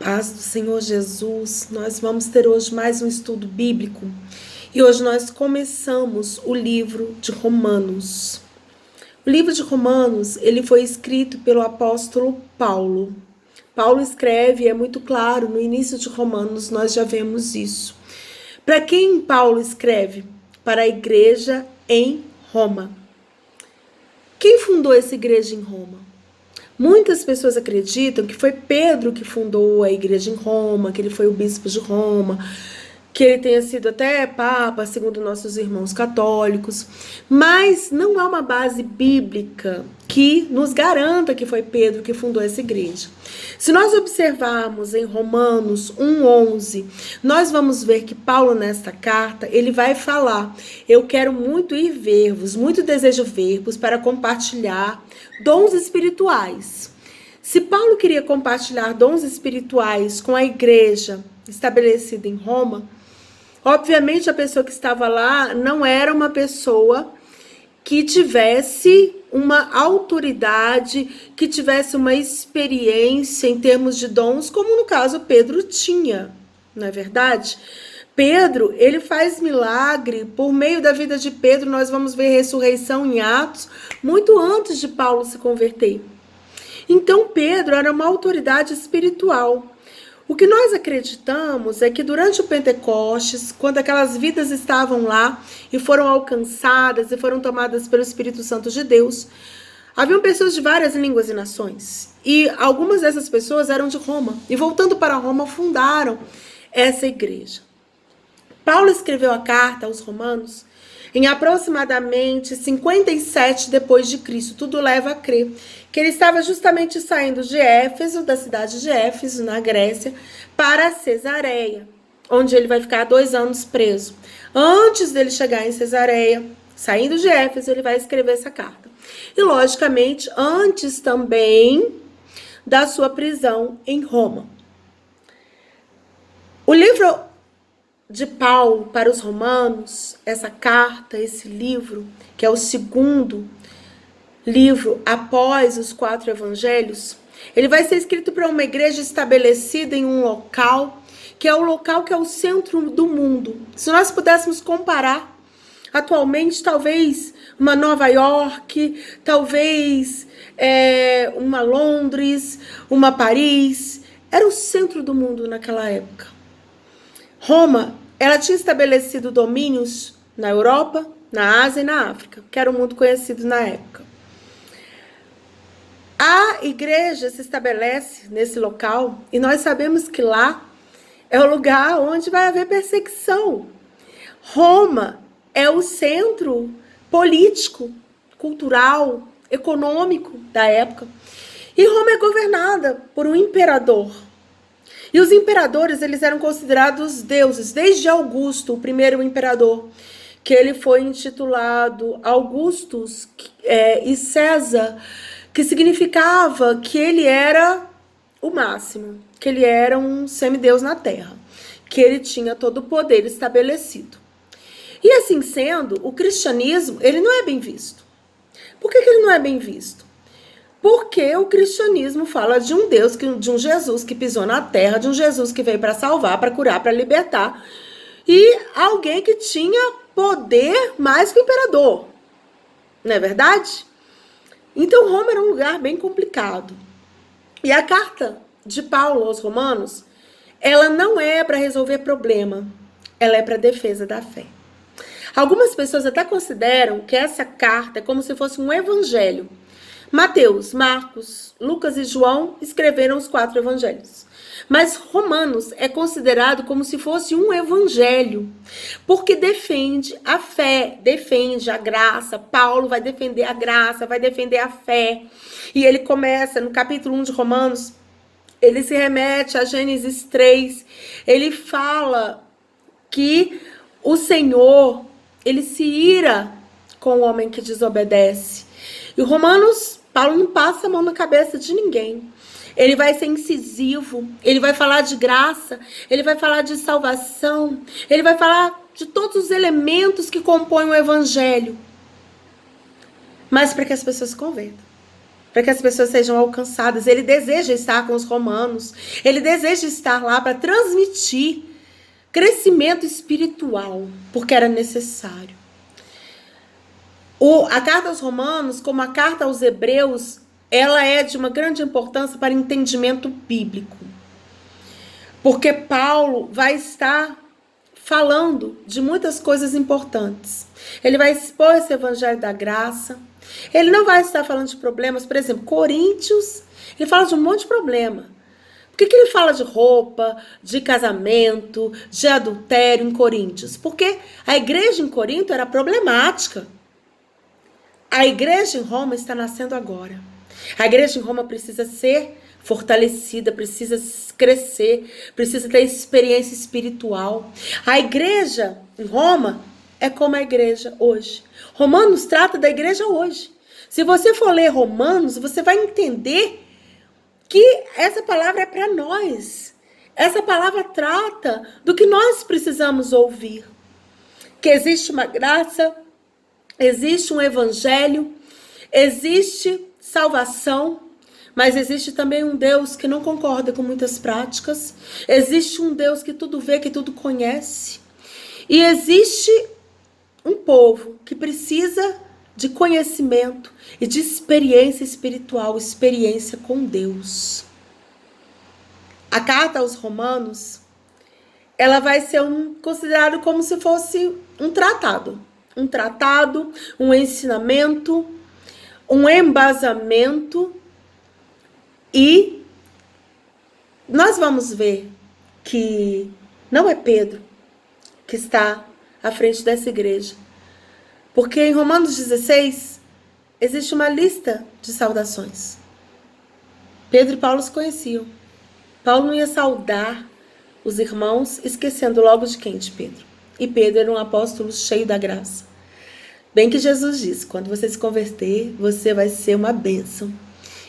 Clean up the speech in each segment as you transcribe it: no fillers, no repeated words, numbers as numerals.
Paz do Senhor Jesus, nós vamos ter hoje mais um estudo bíblico e hoje nós começamos o livro de Romanos. O livro de Romanos, ele foi escrito pelo apóstolo Paulo. Paulo escreve, é muito claro, no início de Romanos nós já vemos isso. Para quem Paulo escreve? Para a igreja em Roma. Quem fundou essa igreja em Roma? Muitas pessoas acreditam que foi Pedro que fundou a igreja em Roma, que ele foi o bispo de Roma, que ele tenha sido até papa, segundo nossos irmãos católicos, mas não há uma base bíblica que nos garanta que foi Pedro que fundou essa igreja. Se nós observarmos em Romanos 1:11, nós vamos ver que Paulo, nesta carta, ele vai falar: eu quero muito ir ver-vos, muito desejo ver-vos para compartilhar dons espirituais. Se Paulo queria compartilhar dons espirituais com a igreja estabelecida em Roma, obviamente a pessoa que estava lá não era uma pessoa que tivesse uma autoridade, que tivesse uma experiência em termos de dons, como no caso Pedro tinha, não é verdade? Pedro, ele faz milagre, por meio da vida de Pedro nós vamos ver ressurreição em Atos, muito antes de Paulo se converter. Então Pedro era uma autoridade espiritual. O que nós acreditamos é que durante o Pentecostes, quando aquelas vidas estavam lá e foram alcançadas e foram tomadas pelo Espírito Santo de Deus, haviam pessoas de várias línguas e nações. E algumas dessas pessoas eram de Roma. E voltando para Roma, fundaram essa igreja. Paulo escreveu a carta aos Romanos em aproximadamente 57 depois de Cristo. Tudo leva a crer que ele estava justamente saindo de Éfeso, da cidade de Éfeso, na Grécia, para Cesareia, onde ele vai ficar 2 anos preso. Antes dele chegar em Cesareia, saindo de Éfeso, ele vai escrever essa carta. E, logicamente, antes também da sua prisão em Roma. O livro de Paulo para os Romanos, essa carta, esse livro, que é o segundo livro após os 4 evangelhos, ele vai ser escrito para uma igreja estabelecida em um local que é o centro do mundo. Se nós pudéssemos comparar, atualmente, talvez uma Nova York, talvez uma Londres, uma Paris, era o centro do mundo naquela época. Roma, ela tinha estabelecido domínios na Europa, na Ásia e na África, que era um mundo conhecido na época. A igreja se estabelece nesse local e nós sabemos que lá é o lugar onde vai haver perseguição. Roma é o centro político, cultural, econômico da época. E Roma é governada por um imperador. E os imperadores, eles eram considerados deuses, desde Augusto, o primeiro imperador, que ele foi intitulado Augustus e César, que significava que ele era o máximo, que ele era um semideus na terra, que ele tinha todo o poder estabelecido. E assim sendo, o cristianismo, ele não é bem visto. Por que ele não é bem visto? Porque o cristianismo fala de um Deus, de um Jesus que pisou na terra, de um Jesus que veio para salvar, para curar, para libertar, e alguém que tinha poder mais que o imperador. Não é verdade? Então Roma era um lugar bem complicado. E a carta de Paulo aos Romanos, ela não é para resolver problema, ela é para defesa da fé. Algumas pessoas até consideram que essa carta é como se fosse um evangelho. Mateus, Marcos, Lucas e João escreveram os 4 evangelhos. Mas Romanos é considerado como se fosse um evangelho, porque defende a fé, defende a graça. Paulo vai defender a graça, vai defender a fé. E ele começa no capítulo 1 de Romanos, ele se remete a Gênesis 3. Ele fala que o Senhor, ele se ira com o homem que desobedece. E Romanos, Paulo não passa a mão na cabeça de ninguém. Ele vai ser incisivo, ele vai falar de graça, ele vai falar de salvação, ele vai falar de todos os elementos que compõem o evangelho. Mas para que as pessoas se convertam. para que as pessoas sejam alcançadas. Ele deseja estar com os romanos. Ele deseja estar lá para transmitir crescimento espiritual, porque era necessário. A carta aos Romanos, como a carta aos Hebreus, ela é de uma grande importância para entendimento bíblico. Porque Paulo vai estar falando de muitas coisas importantes. Ele vai expor esse evangelho da graça. Ele não vai estar falando de problemas. Por exemplo, Coríntios, ele fala de um monte de problema. Por que ele fala de roupa, de casamento, de adultério em Coríntios? Porque a igreja em Corinto era problemática. A igreja em Roma está nascendo agora. A igreja em Roma precisa ser fortalecida, precisa crescer, precisa ter experiência espiritual. A igreja em Roma é como a igreja hoje. Romanos trata da igreja hoje. Se você for ler Romanos, você vai entender que essa palavra é para nós. Essa palavra trata do que nós precisamos ouvir. Que existe uma graça, existe um evangelho, existe salvação, mas existe também um Deus que não concorda com muitas práticas. Existe um Deus que tudo vê, que tudo conhece. E existe um povo que precisa de conhecimento e de experiência espiritual, experiência com Deus. A carta aos Romanos, ela vai ser considerado como se fosse um tratado. Um tratado, um ensinamento, um embasamento. E nós vamos ver que não é Pedro que está à frente dessa igreja. Porque em Romanos 16 existe uma lista de saudações. Pedro e Paulo se conheciam. Paulo não ia saudar os irmãos esquecendo logo de quem? De Pedro. E Pedro era um apóstolo cheio da graça. Bem que Jesus disse, quando você se converter, você vai ser uma bênção.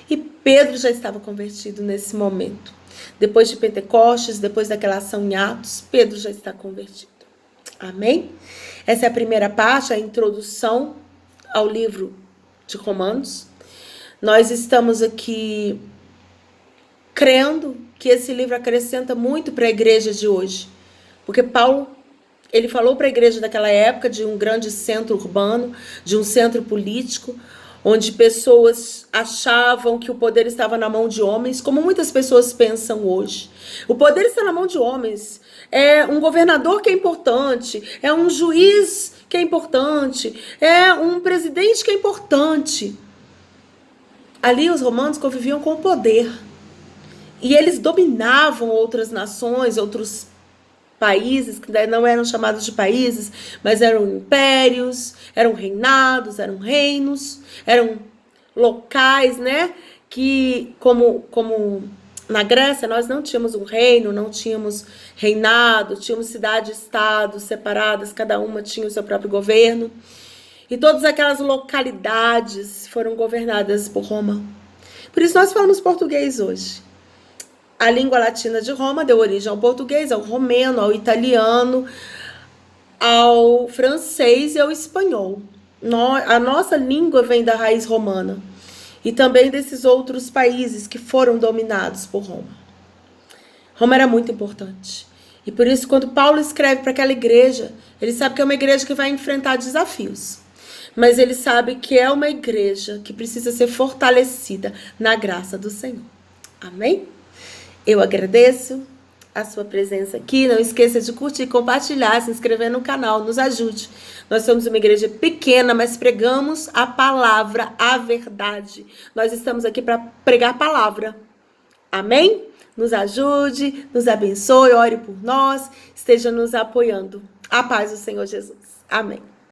E Pedro já estava convertido nesse momento. Depois de Pentecostes, depois daquela ação em Atos, Pedro já está convertido. Amém? Essa é a primeira parte, a introdução ao livro de Romanos. Nós estamos aqui crendo que esse livro acrescenta muito para a igreja de hoje. Porque Paulo, ele falou para a igreja daquela época de um grande centro urbano, de um centro político, onde pessoas achavam que o poder estava na mão de homens, como muitas pessoas pensam hoje. O poder está na mão de homens. É um governador que é importante, é um juiz que é importante, é um presidente que é importante. Ali os romanos conviviam com o poder. E eles dominavam outras nações, outros países, que não eram chamados de países, mas eram impérios, eram reinados, eram reinos, eram locais, né? Que, como na Grécia, nós não tínhamos um reino, não tínhamos reinado, tínhamos cidades-estados separadas, cada uma tinha o seu próprio governo. E todas aquelas localidades foram governadas por Roma. Por isso nós falamos português hoje. A língua latina de Roma deu origem ao português, ao romeno, ao italiano, ao francês e ao espanhol. A nossa língua vem da raiz romana e também desses outros países que foram dominados por Roma. Roma era muito importante. E por isso, quando Paulo escreve para aquela igreja, ele sabe que é uma igreja que vai enfrentar desafios. Mas ele sabe que é uma igreja que precisa ser fortalecida na graça do Senhor. Amém? Eu agradeço a sua presença aqui. Não esqueça de curtir, compartilhar, se inscrever no canal, nos ajude. Nós somos uma igreja pequena, mas pregamos a palavra, a verdade. Nós estamos aqui para pregar a palavra. Amém? Nos ajude, nos abençoe, ore por nós, esteja nos apoiando. A paz do Senhor Jesus. Amém.